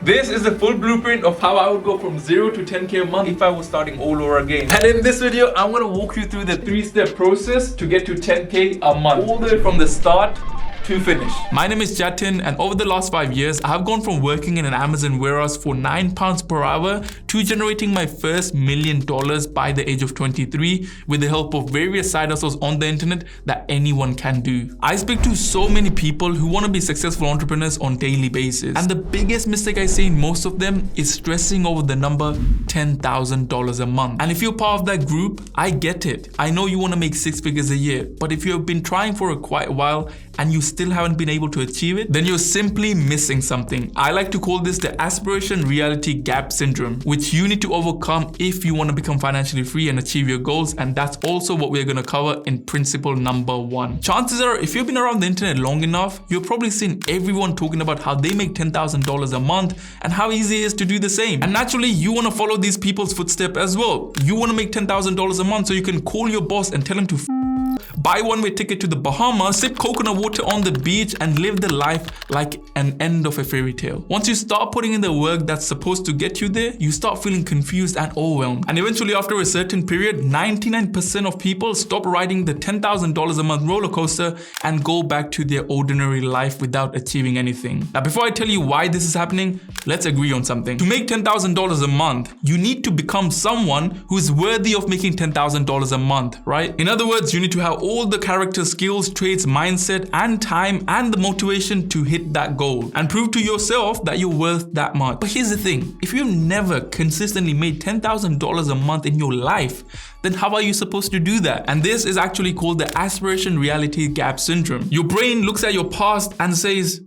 This is the full blueprint of how I would go from 0 to 10K a month if I was starting all over again. And in this video, I'm gonna walk you through the 3-step process to get to 10K a month, all the way from the start to finish. My name is Jatz, and over the last 5 years, I have gone from working in an Amazon warehouse for £9 per hour to generating my first $1 million by the age of 23 with the help of various side hustles on the internet that anyone can do. I speak to so many people who want to be successful entrepreneurs on a daily basis, and the biggest mistake I see in most of them is stressing over the number $10,000 a month. And if you're part of that group, I get it. I know you want to make 6 figures a year, but if you have been trying for quite a while and you still haven't been able to achieve it, then you're simply missing something. I like to call this the aspiration reality gap syndrome, which you need to overcome if you want to become financially free and achieve your goals. And that's also what we're going to cover in principle number 1. Chances are, if you've been around the internet long enough, you've probably seen everyone talking about how they make $10,000 a month and how easy it is to do the same. And naturally, you want to follow these people's footsteps as well. You want to make $10,000 a month so you can call your boss and tell him to buy one-way ticket to the Bahamas, sip coconut water on the beach, and live the life like an end of a fairy tale. Once you start putting in the work that's supposed to get you there, you start feeling confused and overwhelmed. And eventually, after a certain period, 99% of people stop riding the $10,000 a month roller coaster and go back to their ordinary life without achieving anything. Now, before I tell you why this is happening, let's agree on something. To make $10,000 a month, you need to become someone who is worthy of making $10,000 a month, right? In other words, you need to have all the character skills, traits, mindset, and time, and the motivation to hit that goal and prove to yourself that you're worth that much. But here's the thing, if you've never consistently made $10,000 a month in your life, then how are you supposed to do that? And this is actually called the aspiration reality gap syndrome. Your brain looks at your past and says,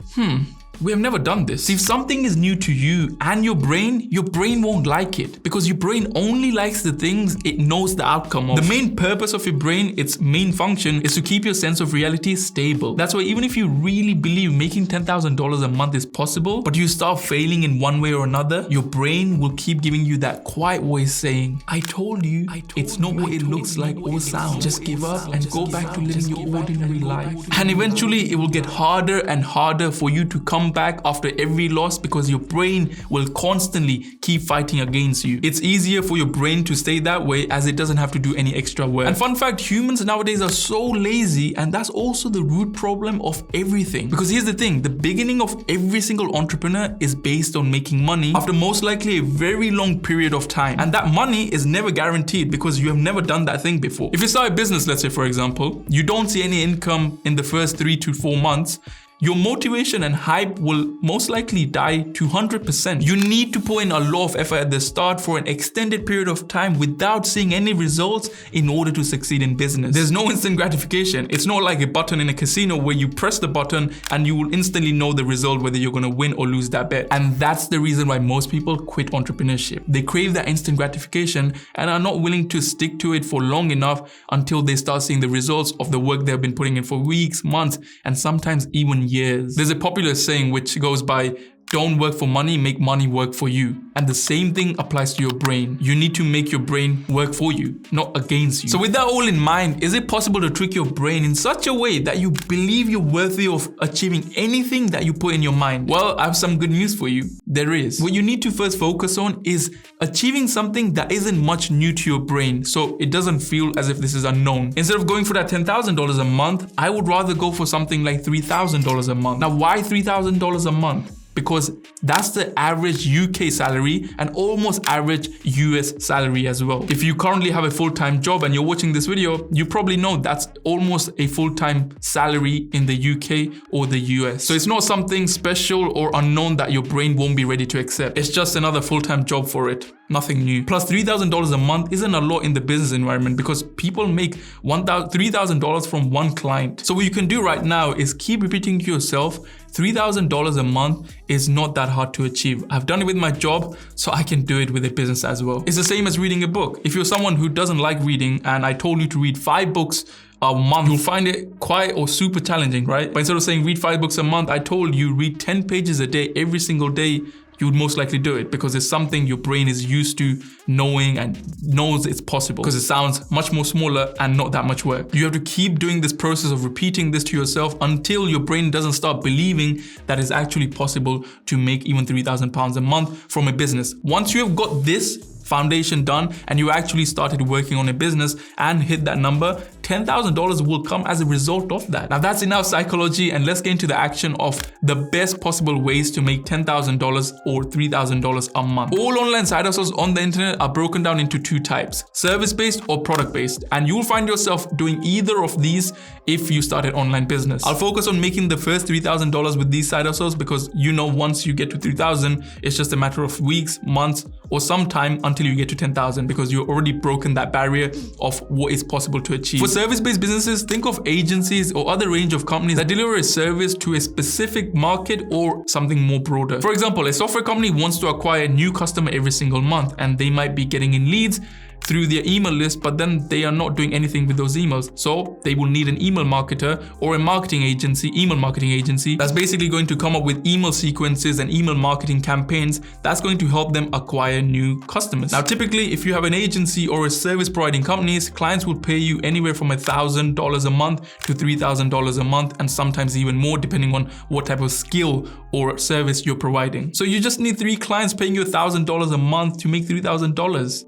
we have never done this. If something is new to you and your brain won't like it, because your brain only likes the things it knows the outcome of. The main purpose of your brain, its main function, is to keep your sense of reality stable. That's why even if you really believe making $10,000 a month is possible, but you start failing in one way or another, your brain will keep giving you that quiet voice saying, I told you, it's not what it looks like or sounds. Just give up and go back to living your ordinary life. And eventually it will get harder and harder for you to come back after every loss, because your brain will constantly keep fighting against you. It's easier for your brain to stay that way as it doesn't have to do any extra work. And fun fact, humans nowadays are so lazy, and that's also the root problem of everything. Because here's the thing, the beginning of every single entrepreneur is based on making money after most likely a very long period of time. And that money is never guaranteed because you have never done that thing before. If you start a business, let's say for example, you don't see any income in the first 3 to 4 months, your motivation and hype will most likely die to 100%. You need to put in a lot of effort at the start for an extended period of time without seeing any results in order to succeed in business. There's no instant gratification. It's not like a button in a casino where you press the button and you will instantly know the result whether you're gonna win or lose that bet. And that's the reason why most people quit entrepreneurship. They crave that instant gratification and are not willing to stick to it for long enough until they start seeing the results of the work they've been putting in for weeks, months, and sometimes even years. There's a popular saying which goes by, don't work for money, make money work for you. And the same thing applies to your brain. You need to make your brain work for you, not against you. So with that all in mind, is it possible to trick your brain in such a way that you believe you're worthy of achieving anything that you put in your mind? Well, I have some good news for you. There is. What you need to first focus on is achieving something that isn't much new to your brain, so it doesn't feel as if this is unknown. Instead of going for that $10,000 a month, I would rather go for something like $3,000 a month. Now, why $3,000 a month? Because that's the average UK salary and almost average US salary as well. If you currently have a full-time job and you're watching this video, you probably know that's almost a full-time salary in the UK or the US. So it's not something special or unknown that your brain won't be ready to accept. It's just another full-time job for it. Nothing new. Plus $3,000 a month isn't a lot in the business environment because people make $3,000 from one client. So what you can do right now is keep repeating to yourself, $3,000 a month is not that hard to achieve. I've done it with my job, so I can do it with a business as well. It's the same as reading a book. If you're someone who doesn't like reading and I told you to read 5 books a month, you'll find it quite or super challenging, right? But instead of saying read 5 books a month, I told you read 10 pages a day every single day. you would most likely do it because it's something your brain is used to knowing and knows it's possible because it sounds much more smaller and not that much work. You have to keep doing this process of repeating this to yourself until your brain doesn't start believing that it's actually possible to make even £3,000 a month from a business. Once you have got this foundation done and you actually started working on a business and hit that number, $10,000 will come as a result of that. Now that's enough psychology, and let's get into the action of the best possible ways to make $10,000 or $3,000 a month. All online side hustles on the internet are broken down into two types: service-based or product-based, and you'll find yourself doing either of these if you start an online business. I'll focus on making the first $3,000 with these side hustles because once you get to 3,000, it's just a matter of weeks, months, or some time until you get to 10,000 because you've already broken that barrier of what is possible to achieve. For service-based businesses, think of agencies or other range of companies that deliver a service to a specific market or something more broader. For example, a software company wants to acquire a new customer every single month, and they might be getting in leads through their email list, but then they are not doing anything with those emails. So they will need an email marketer or a marketing agency, email marketing agency, that's basically going to come up with email sequences and email marketing campaigns that's going to help them acquire new customers. Now, typically, if you have an agency or a service providing companies, clients will pay you anywhere from $1,000 a month to $3,000 a month, and sometimes even more depending on what type of skill or service you're providing. So you just need 3 clients paying you $1,000 a month to make $3,000.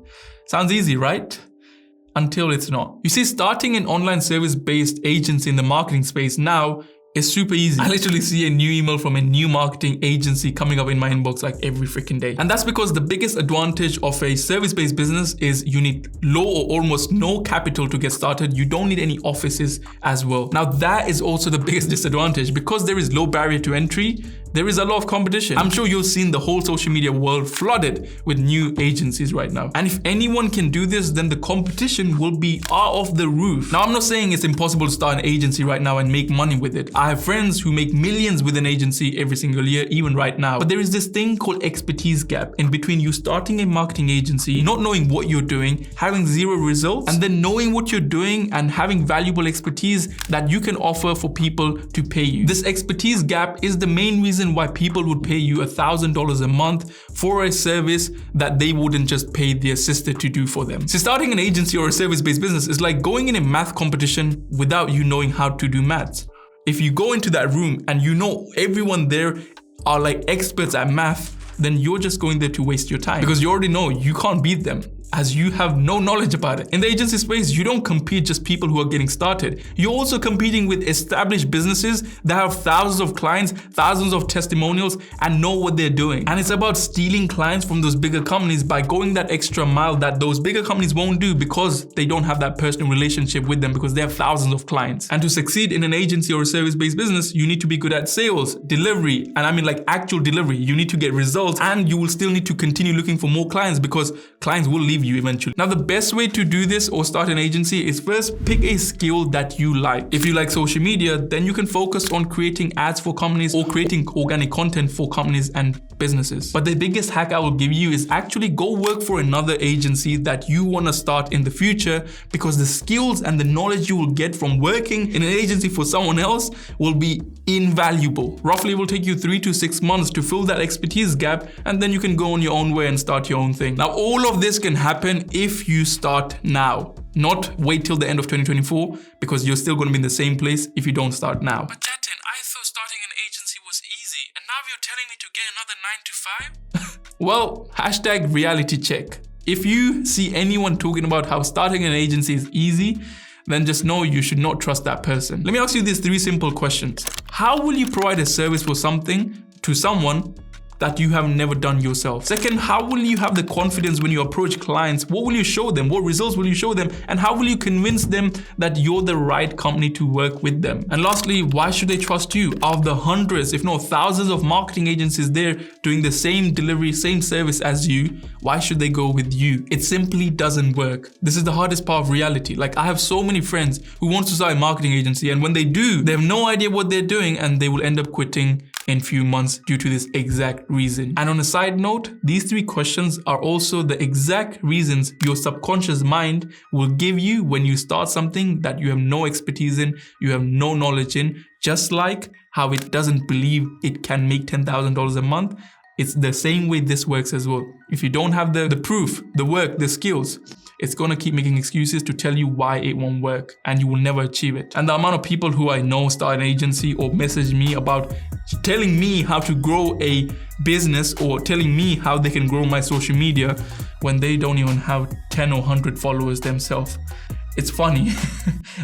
Sounds easy, right? Until it's not. You see, starting an online service-based agency in the marketing space now is super easy. I literally see a new email from a new marketing agency coming up in my inbox like every freaking day. And that's because the biggest advantage of a service-based business is you need low or almost no capital to get started. You don't need any offices as well. Now that is also the biggest disadvantage because there is low barrier to entry. There is a lot of competition. I'm sure you've seen the whole social media world flooded with new agencies right now. And if anyone can do this, then the competition will be out of the roof. Now, I'm not saying it's impossible to start an agency right now and make money with it. I have friends who make millions with an agency every single year, even right now. But there is this thing called expertise gap in between you starting a marketing agency, not knowing what you're doing, having 0 results, and then knowing what you're doing and having valuable expertise that you can offer for people to pay you. This expertise gap is the main reason why people would pay you $1,000 a month for a service that they wouldn't just pay their sister to do for them. So starting an agency or a service-based business is like going in a math competition without you knowing how to do maths. If you go into that room and everyone there are like experts at math, then you're just going there to waste your time because you already know you can't beat them as you have no knowledge about it. In the agency space, you don't compete just people who are getting started. You're also competing with established businesses that have thousands of clients, thousands of testimonials, and know what they're doing. And it's about stealing clients from those bigger companies by going that extra mile that those bigger companies won't do because they don't have that personal relationship with them because they have thousands of clients. And to succeed in an agency or a service-based business, you need to be good at sales, delivery, and I mean like actual delivery. You need to get results, and you will still need to continue looking for more clients because clients will leave you eventually. Now, the best way to do this or start an agency is first pick a skill that you like. If you like social media, then you can focus on creating ads for companies or creating organic content for companies and businesses. But the biggest hack I will give you is actually go work for another agency that you want to start in the future, because the skills and the knowledge you will get from working in an agency for someone else will be invaluable. Roughly, it will take you 3 to 6 months to fill that expertise gap, and then you can go on your own way and start your own thing. Now, all of this can happen if you start now, not wait till the end of 2024, because you're still going to be in the same place if you don't start now. But Jatz, I thought starting an agency was easy, and now you're telling me to get another 9 to 5? Well, hashtag reality check. If you see anyone talking about how starting an agency is easy, then just know you should not trust that person. Let me ask you these 3 simple questions. How will you provide a service for something to someone that you have never done yourself? Second, how will you have the confidence when you approach clients? What will you show them? What results will you show them? And how will you convince them that you're the right company to work with them? And lastly, why should they trust you? Out of the hundreds, if not thousands of marketing agencies there doing the same delivery, same service as you, why should they go with you? It simply doesn't work. This is the hardest part of reality. Like, I have so many friends who want to start a marketing agency, and when they do, they have no idea what they're doing, and they will end up quitting in few months due to this exact reason. And on a side note, these 3 questions are also the exact reasons your subconscious mind will give you when you start something that you have no expertise in, you have no knowledge in, just like how it doesn't believe it can make $10,000 a month it's the same way this works as well. If you don't have the proof, the work, the skills, it's gonna keep making excuses to tell you why it won't work, and you will never achieve it. And the amount of people who I know start an agency or message me about telling me how to grow a business or telling me how they can grow my social media when they don't even have 10 or 100 followers themselves. It's funny.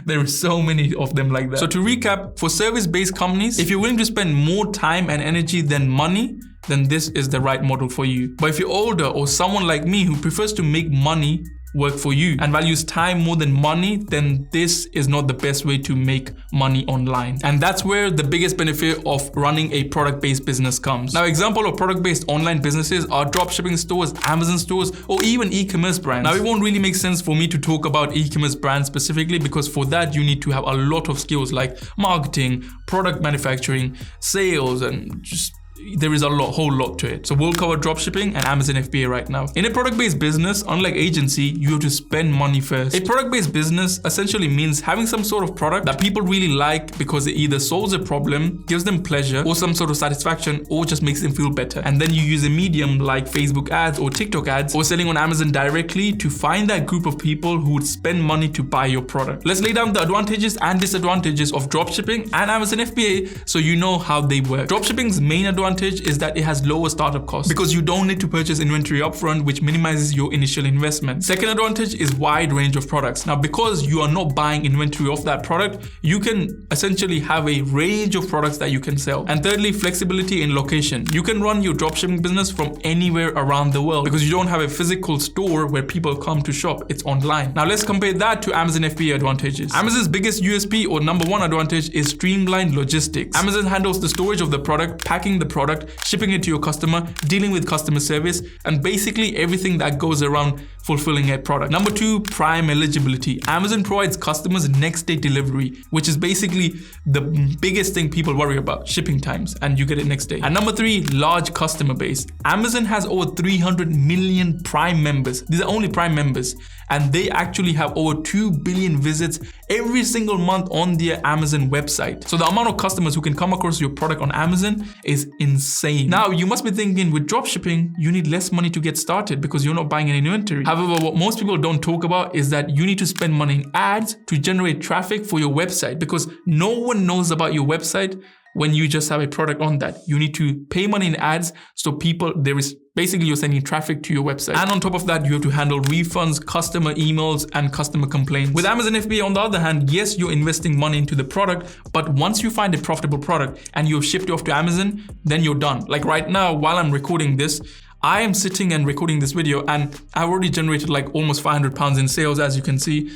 There are so many of them like that. So to recap, for service-based companies, if you're willing to spend more time and energy than money, then this is the right model for you. But if you're older or someone like me who prefers to make money work for you and values time more than money, then this is not the best way to make money online. And that's where the biggest benefit of running a product-based business comes. Now, example of product-based online businesses are dropshipping stores, Amazon stores, or even e-commerce brands. Now, it won't really make sense for me to talk about e-commerce brands specifically, because for that you need to have a lot of skills like marketing, product manufacturing, sales, and just there is a whole lot to it. So we'll cover dropshipping and Amazon FBA right now. In a product-based business, unlike agency, you have to spend money first. A product-based business essentially means having some sort of product that people really like because it either solves a problem, gives them pleasure, or some sort of satisfaction, or just makes them feel better. And then you use a medium like Facebook ads or TikTok ads or selling on Amazon directly to find that group of people who would spend money to buy your product. Let's lay down the advantages and disadvantages of dropshipping and Amazon FBA so you know how they work. Dropshipping's main advantage is that it has lower startup costs because you don't need to purchase inventory upfront, which minimizes your initial investment. Second advantage is wide range of products. Now, because you are not buying inventory of that product, you can essentially have a range of products that you can sell. And thirdly, flexibility in location. You can run your dropshipping business from anywhere around the world because you don't have a physical store where people come to shop. It's online. Now, let's compare that to Amazon FBA advantages. Amazon's biggest USP or number one advantage is streamlined logistics. Amazon handles the storage of the product, packing the product, shipping it to your customer, dealing with customer service, and basically everything that goes around fulfilling a product. Number two, Prime eligibility. Amazon provides customers next day delivery, which is basically the biggest thing people worry about, shipping times, and you get it next day. And number three, large customer base. Amazon has over 300 million Prime members. These are only Prime members, and they actually have over 2 billion visits every single month on their Amazon website. So the amount of customers who can come across your product on Amazon is insane. Now, you must be thinking with dropshipping, you need less money to get started because you're not buying any inventory. However, what most people don't talk about is that you need to spend money in ads to generate traffic for your website, because no one knows about your website when you just have a product on that. You need to pay money in ads so basically you're sending traffic to your website. And on top of that, you have to handle refunds, customer emails, and customer complaints. With Amazon FBA, on the other hand, yes, you're investing money into the product, but once you find a profitable product and you've shipped it off to Amazon, then you're done. Like right now, while I'm recording this, I am sitting and recording this video and I've already generated like almost £500 in sales, as you can see.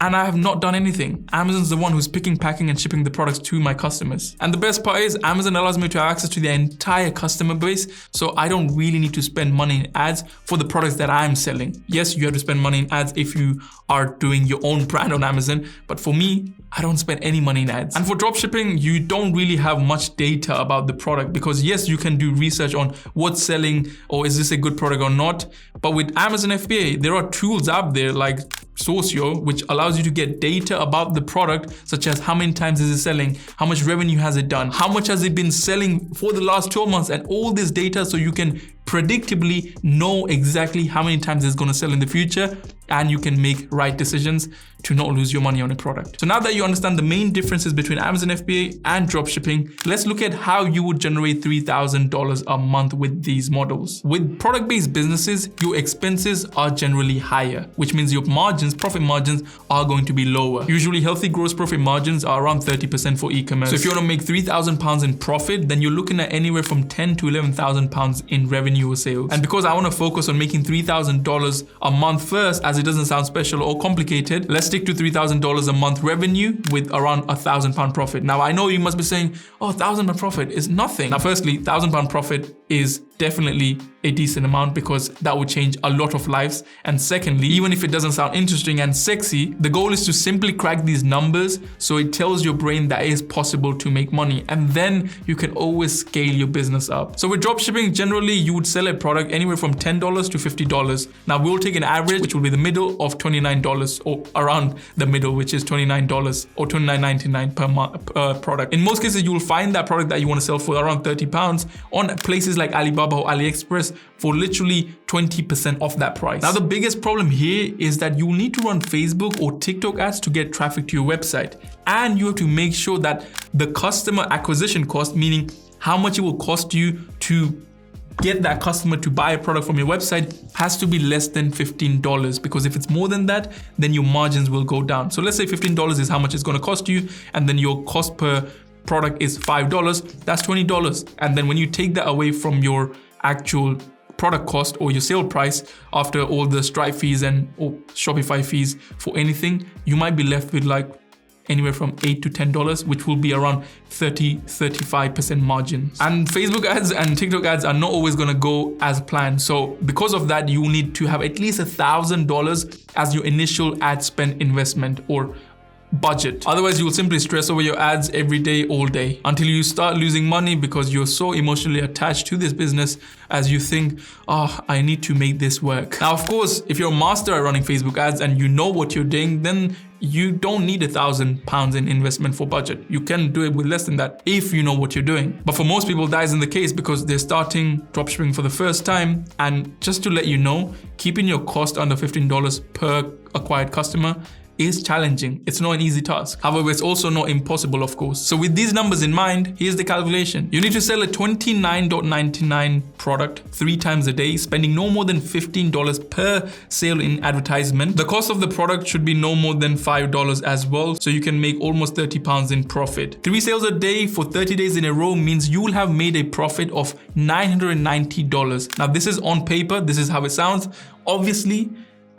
And I have not done anything. Amazon's the one who's picking, packing, and shipping the products to my customers. And the best part is Amazon allows me to have access to their entire customer base, so I don't really need to spend money in ads for the products that I'm selling. Yes, you have to spend money in ads if you are doing your own brand on Amazon, but for me, I don't spend any money in ads. And for dropshipping, you don't really have much data about the product because yes, you can do research on what's selling or is this a good product or not. But with Amazon FBA, there are tools out there like Socio, which allows you to get data about the product, such as how many times is it selling, how much revenue has it done, how much has it been selling for the last 12 months, and all this data so you can predictably know exactly how many times it's going to sell in the future, and you can make right decisions to not lose your money on a product. So now that you understand the main differences between Amazon FBA and dropshipping, let's look at how you would generate $3,000 a month with these models. With product-based businesses, your expenses are generally higher, which means your margins, profit margins, are going to be lower. Usually healthy gross profit margins are around 30% for e-commerce. So if you want to make £3,000 in profit, then you're looking at anywhere from £10,000 to £11,000 in revenue or sales. And because I want to focus on making $3,000 a month first, as it doesn't sound special or complicated, let's stick to $3,000 a month revenue with around £1,000 profit. Now, I know you must be saying, oh, £1,000 profit is nothing. Now, firstly, £1,000 profit is definitely a decent amount because that would change a lot of lives. And secondly, even if it doesn't sound interesting and sexy, the goal is to simply crack these numbers so it tells your brain that it is possible to make money, and then you can always scale your business up. So with dropshipping, generally you would sell a product anywhere from $10 to $50. Now we'll take an average, which will be the middle of $29, or around the middle, which is $29 or $29.99 per month product. In most cases, you will find that product that you want to sell for around £30 on places like Alibaba Alibaba or AliExpress for literally 20% off that price. Now, the biggest problem here is that you need to run Facebook or TikTok ads to get traffic to your website. And you have to make sure that the customer acquisition cost, meaning how much it will cost you to get that customer to buy a product from your website, has to be less than $15, because if it's more than that, then your margins will go down. So let's say $15 is how much it's going to cost you, and then your cost per product is $5, that's $20. And then when you take that away from your actual product cost or your sale price after all the Stripe fees and or Shopify fees for anything, you might be left with like anywhere from $8 to $10, which will be around 30-35% margins. And Facebook ads and TikTok ads are not always gonna go as planned. So because of that, you need to have at least $1,000 as your initial ad spend investment or budget. Otherwise, you will simply stress over your ads every day, all day, until you start losing money because you're so emotionally attached to this business as you think, oh, I need to make this work. Now, of course, if you're a master at running Facebook ads and you know what you're doing, then you don't need £1,000 in investment for budget. You can do it with less than that if you know what you're doing. But for most people, that isn't the case because they're starting dropshipping for the first time. And just to let you know, keeping your cost under $15 per acquired customer is challenging. It's not an easy task. However, it's also not impossible, of course. So with these numbers in mind, here's the calculation. You need to sell a $29.99 product 3 times a day, spending no more than $15 per sale in advertisement. The cost of the product should be no more than $5 as well, so you can make almost £30 in profit. 3 sales a day for 30 days in a row means you will have made a profit of $990. Now, this is on paper. This is how it sounds. Obviously,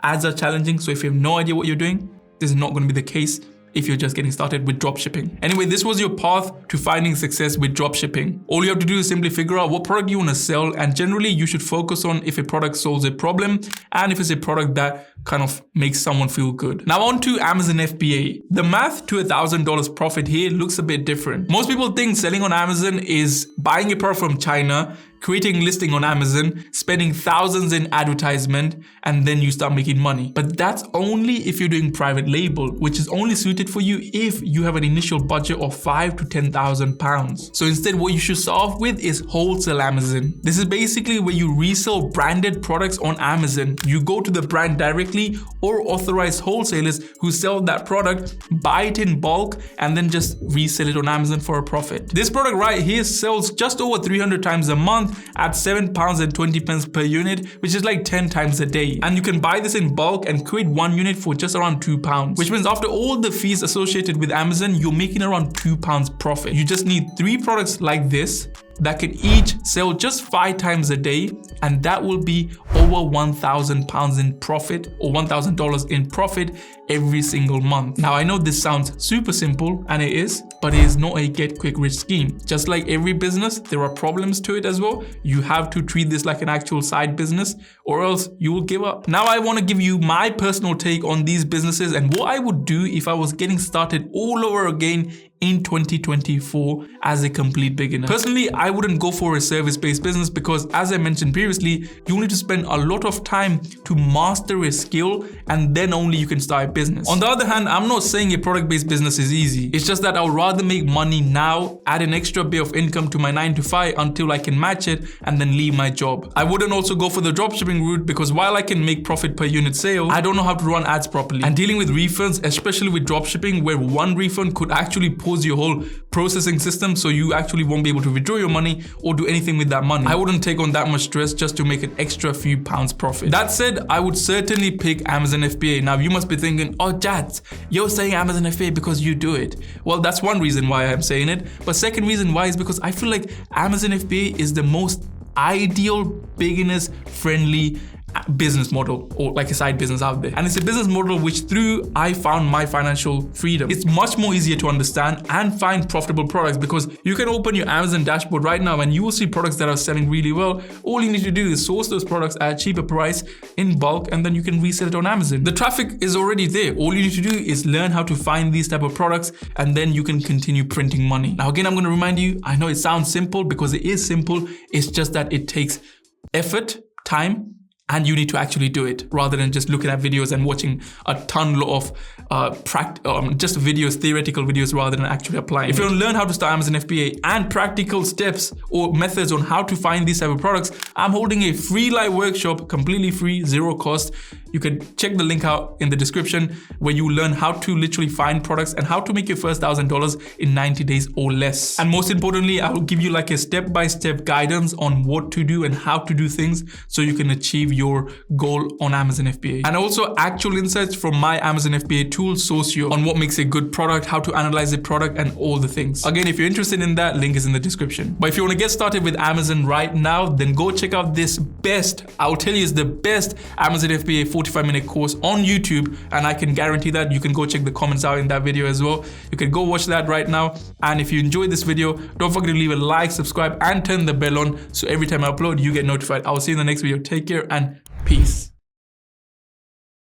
ads are challenging, so if you have no idea what you're doing, this is not going to be the case if you're just getting started with dropshipping. Anyway, this was your path to finding success with dropshipping. All you have to do is simply figure out what product you want to sell, and generally you should focus on if a product solves a problem and if it's a product that kind of makes someone feel good. Now on to Amazon FBA. The math to $1,000 profit here looks a bit different. Most people think selling on Amazon is buying a product from China, creating a listing on Amazon, spending thousands in advertisement, and then you start making money. But that's only if you're doing private label, which is only suited for you if you have an initial budget of £5,000 to £10,000. So instead, what you should start off with is wholesale Amazon. This is basically where you resell branded products on Amazon. You go to the brand directly or authorized wholesalers who sell that product, buy it in bulk, and then just resell it on Amazon for a profit. This product right here sells just over 300 times a month at £7.20 per unit, which is like 10 times a day. And you can buy this in bulk and create 1 unit for just around £2, which means after all the fees associated with Amazon, you're making around £2 profit. You just need 3 products like this that can each sell just 5 times a day, and that will be over £1,000 in profit or $1,000 in profit every single month. Now, I know this sounds super simple, and it is, but it is not a get quick rich scheme. Just like every business, there are problems to it as well. You have to treat this like an actual side business or else you will give up. Now, I want to give you my personal take on these businesses and what I would do if I was getting started all over again in 2024 as a complete beginner. Personally, I wouldn't go for a service-based business because, as I mentioned previously, you need to spend a lot of time to master a skill, and then only you can start a business. On the other hand, I'm not saying a product-based business is easy. It's just that I would rather make money now, add an extra bit of income to my 9 to 5 until I can match it, and then leave my job. I wouldn't also go for the dropshipping route because while I can make profit per unit sale, I don't know how to run ads properly. And dealing with refunds, especially with dropshipping, where one refund could actually pause your whole processing system, so you actually won't be able to withdraw your money or do anything with that money. I wouldn't take on that much stress just to make an extra few pounds profit. That said, I would certainly pick Amazon FBA. Now you must be thinking, oh Jatz, you're saying Amazon FBA because you do it. Well, that's one reason why I'm saying it, but second reason why is because I feel like Amazon FBA is the most ideal beginners friendly business model, or like a side business out there. And it's a business model which through I found my financial freedom. It's much more easier to understand and find profitable products because you can open your Amazon dashboard right now and you will see products that are selling really well. All you need to do is source those products at a cheaper price in bulk, and then you can resell it on Amazon. The traffic is already there. All you need to do is learn how to find these type of products, and then you can continue printing money. Now again, I'm going to remind you, I know it sounds simple because it is simple. It's just that it takes effort, time, and you need to actually do it rather than just looking at videos and watching a ton of just videos, theoretical videos, rather than actually applying. If you want to learn how to start Amazon FBA and practical steps or methods on how to find these type of products, I'm holding a free live workshop, completely free, zero cost. You can check the link out in the description, where you learn how to literally find products and how to make your first $1,000 in 90 days or less. And most importantly, I will give you like a step-by-step guidance on what to do and how to do things so you can achieve your goal on Amazon FBA. And also actual insights from my Amazon FBA tool, Socio, on what makes a good product, how to analyze a product, and all the things. Again, if you're interested in that, link is in the description. But if you want to get started with Amazon right now, then go check out this best, I'll tell you, it's the best Amazon FBA 45-minute course on YouTube, and I can guarantee that. You can go check the comments out in that video as well. You can go watch that right now. And if you enjoyed this video, don't forget to leave a like, subscribe, and turn the bell on so every time I upload, you get notified. I'll see you in the next video. Take care and peace.